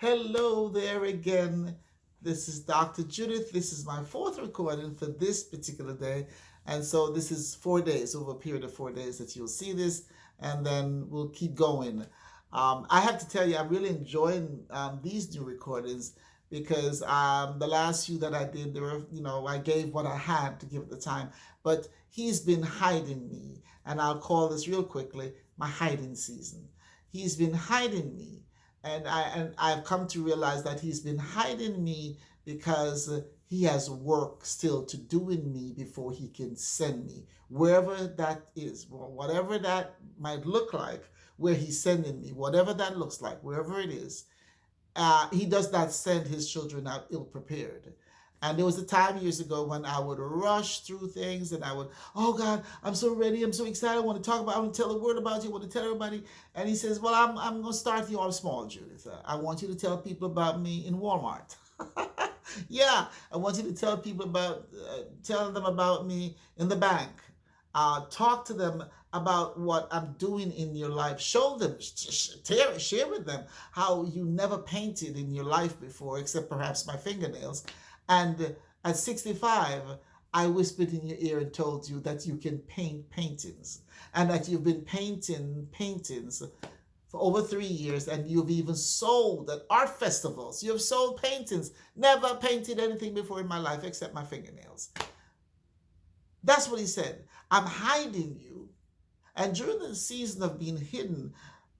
Hello there again. This is Dr. Judith. This is my fourth recording for this particular day. And so this is 4 days, over a period of 4 days that you'll see this, and then we'll keep going. I have to tell you, I'm really enjoying these new recordings because the last few that I did, there were, I gave what I had to give at the time, but he's been hiding me, and I'll call this real quickly my hiding season. He's been hiding me, and I've come to realize that he's been hiding me because he has work still to do in me before he can send me wherever that is, whatever that might look like, where he's sending me, whatever that looks like, wherever it is. He does not send his children out ill prepared. And there was a time years ago when I would rush through things and I would, oh God, I'm so ready. I'm so excited. I want to talk about, I want to tell a word about you. I want to tell everybody. And he says, well, I'm going to start you off small, Judith. I want you to tell people about me in Walmart. Yeah, I want you to tell people tell them about me in the bank. Talk to them about what I'm doing in your life. Show them, share with them how you never painted in your life before, except perhaps my fingernails. And at 65, I whispered in your ear and told you that you can paint paintings and that you've been painting paintings for over 3 years, and you've even sold at art festivals. You've sold paintings. Never painted anything before in my life except my fingernails. That's what he said. I'm hiding you. And during the season of being hidden,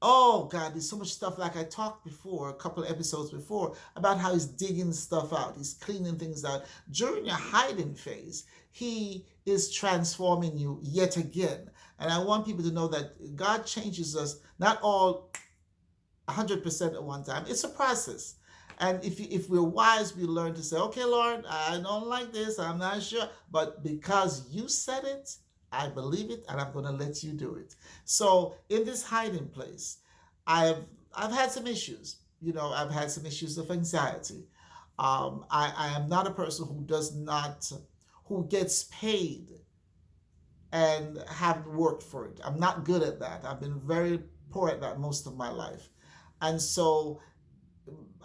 oh God, there's so much stuff. Like I talked before, a couple of episodes before, about how he's digging stuff out. He's cleaning things out. During your hiding phase, he is transforming you yet again. And I want people to know that God changes us, not all 100% at one time. It's a process. And if we're wise, we learn to say, okay, Lord, I don't like this. I'm not sure. But because you said it, I believe it, and I'm going to let you do it. So in this hiding place, I've I've had some issues. I've had some issues of anxiety. I am not a person who gets paid and haven't worked for it. I'm not good at that. I've been very poor at that most of my life. And so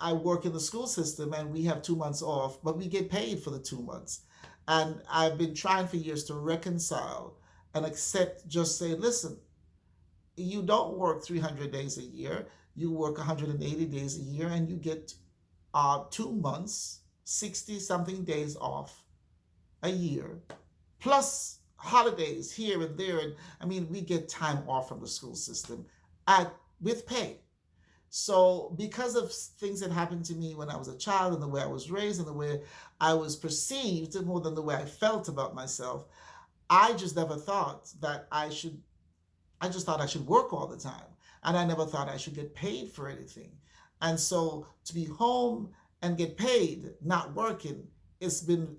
I work in the school system and we have 2 months off, but we get paid for the 2 months. And I've been trying for years to reconcile and accept, just say, listen, you don't work 300 days a year, you work 180 days a year, and you get 2 months, 60 something days off a year, plus holidays here and there. And I mean, we get time off from the school system with pay. So, because of things that happened to me when I was a child and the way I was raised and the way I was perceived more than the way I felt about myself, I just never thought that I just thought I should work all the time. And I never thought I should get paid for anything. And so to be home and get paid, not working, it's been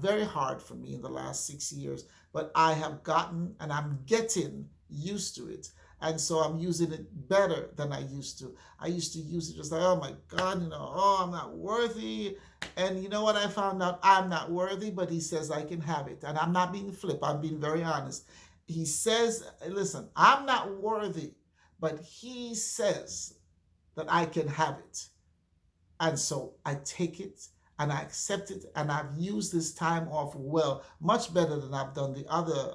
very hard for me in the last 6 years. But I have gotten and I'm getting used to it. And so I'm using it better than I used to. I used to use it just like, oh my God, oh, I'm not worthy. And you know what I found out? I'm not worthy, but he says I can have it. And I'm not being flip, I'm being very honest. He says, listen, I'm not worthy, but he says that I can have it. And so I take it and I accept it, and I've used this time off well, much better than I've done the other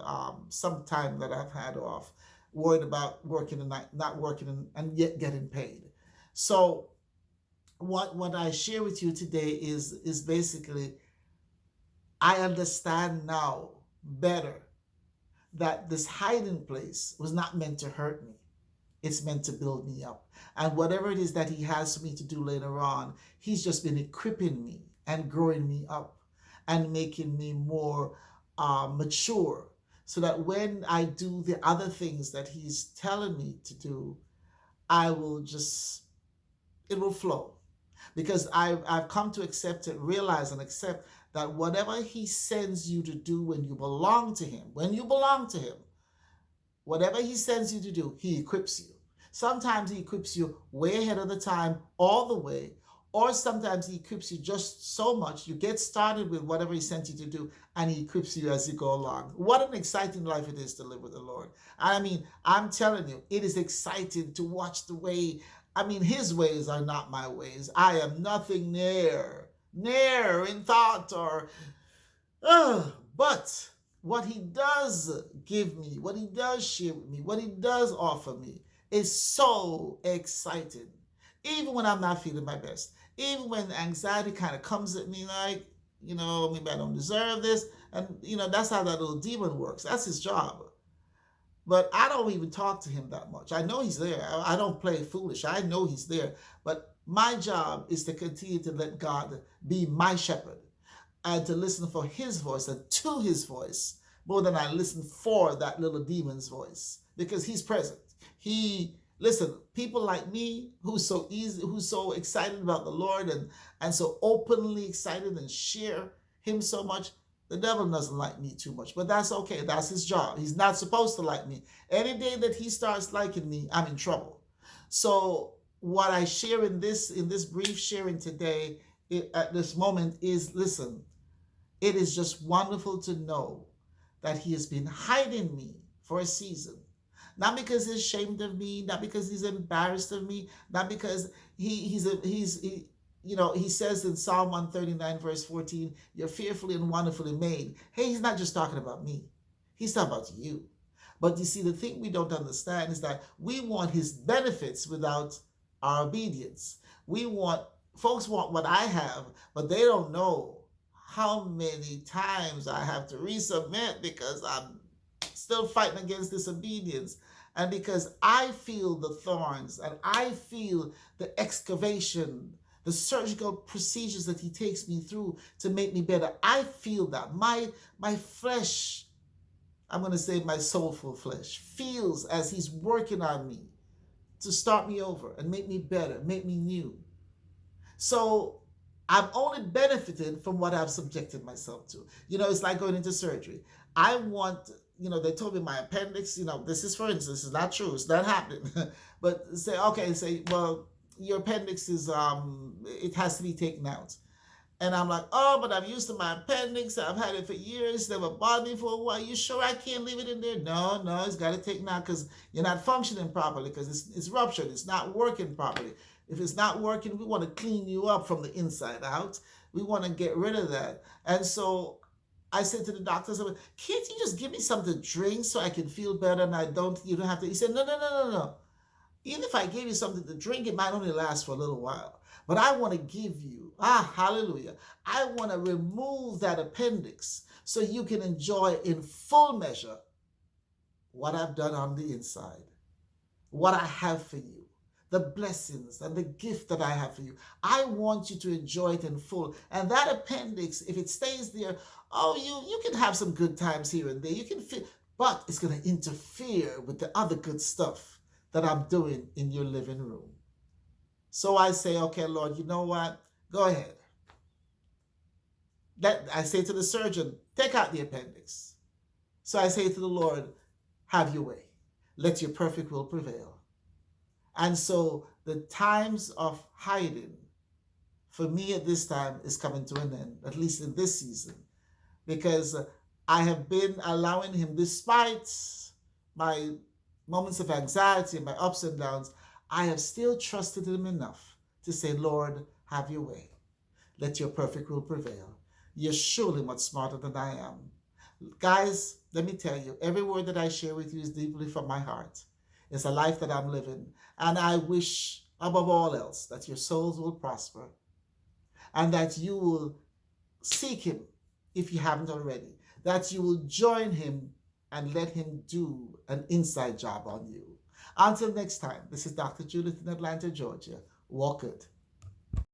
some time that I've had off, worried about working and not working and yet getting paid. So what I share with you today is basically, I understand now better that this hiding place was not meant to hurt me. It's meant to build me up. And whatever it is that he has for me to do later on, he's just been equipping me and growing me up and making me more mature, so that when I do the other things that he's telling me to do, I will just, it will flow. Because I've come to accept it, realize and accept that whatever he sends you to do when you belong to him, whatever he sends you to do, he equips you. Sometimes he equips you way ahead of the time, all the way, or sometimes he equips you just so much you get started with whatever he sent you to do, and he equips you as you go along. What an exciting life it is to live with the Lord. I mean, I'm telling you, it is exciting to watch the way I mean, his ways are not my ways. I am nothing near in thought or, but what he does give me, what he does share with me, what he does offer me is so exciting. Even when I'm not feeling my best, even when anxiety kind of comes at me like, maybe I don't deserve this. And, that's how that little demon works. That's his job. But I don't even talk to him that much. I know he's there. I don't play foolish. I know he's there. But my job is to continue to let God be my shepherd and to listen for his voice and to his voice more than I listen for that little demon's voice, because he's present. Listen, people like me who's so excited about the Lord and so openly excited and share him so much, the devil doesn't like me too much, but that's okay. That's his job. He's not supposed to like me. Any day that he starts liking me, I'm in trouble. So what I share in this brief sharing today at this moment is, listen, it is just wonderful to know that he has been hiding me for a season. Not because he's ashamed of me, not because he's embarrassed of me, not because he says in Psalm 139, verse 14, you're fearfully and wonderfully made. Hey, he's not just talking about me. He's talking about you. But you see, the thing we don't understand is that we want his benefits without our obedience. Folks want what I have, but they don't know how many times I have to resubmit because I'm still fighting against disobedience. And because I feel the thorns and I feel the excavation, the surgical procedures that he takes me through to make me better, I feel that. My flesh, I'm going to say my soulful flesh, feels as he's working on me to start me over and make me better, make me new. So I'm only benefiting from what I've subjected myself to. It's like going into surgery. I want, they told me my appendix, this is, for instance, it's not true, it's not happening. But say, well, your appendix is, it has to be taken out. And I'm like, oh, but I'm used to my appendix. I've had it for years. Never bothered me for a while. You sure I can't leave it in there? No, it's got to take now because you're not functioning properly, because it's ruptured. It's not working properly. If it's not working, we want to clean you up from the inside out. We want to get rid of that. And so I said to the doctor, can't you just give me something to drink so I can feel better and you don't have to? He said, no. Even if I gave you something to drink, it might only last for a little while. But I want to give you, hallelujah, I want to remove that appendix so you can enjoy in full measure what I've done on the inside, what I have for you, the blessings and the gift that I have for you. I want you to enjoy it in full. And that appendix, if it stays there, you can have some good times here and there. You can feel, but it's going to interfere with the other good stuff that I'm doing in your living room. So I say, okay, Lord, you know what? Go ahead. I say to the surgeon, take out the appendix. So I say to the Lord, have your way. Let your perfect will prevail. And so the times of hiding for me at this time is coming to an end, at least in this season, because I have been allowing him, despite my moments of anxiety and my ups and downs, I have still trusted him enough to say, Lord, have your way. Let your perfect will prevail. You're surely much smarter than I am. Guys, let me tell you, every word that I share with you is deeply from my heart. It's a life that I'm living. And I wish, above all else, that your souls will prosper and that you will seek him if you haven't already, that you will join him and let him do an inside job on you. Until next time, this is Dr. Judith in Atlanta, Georgia. Walk good.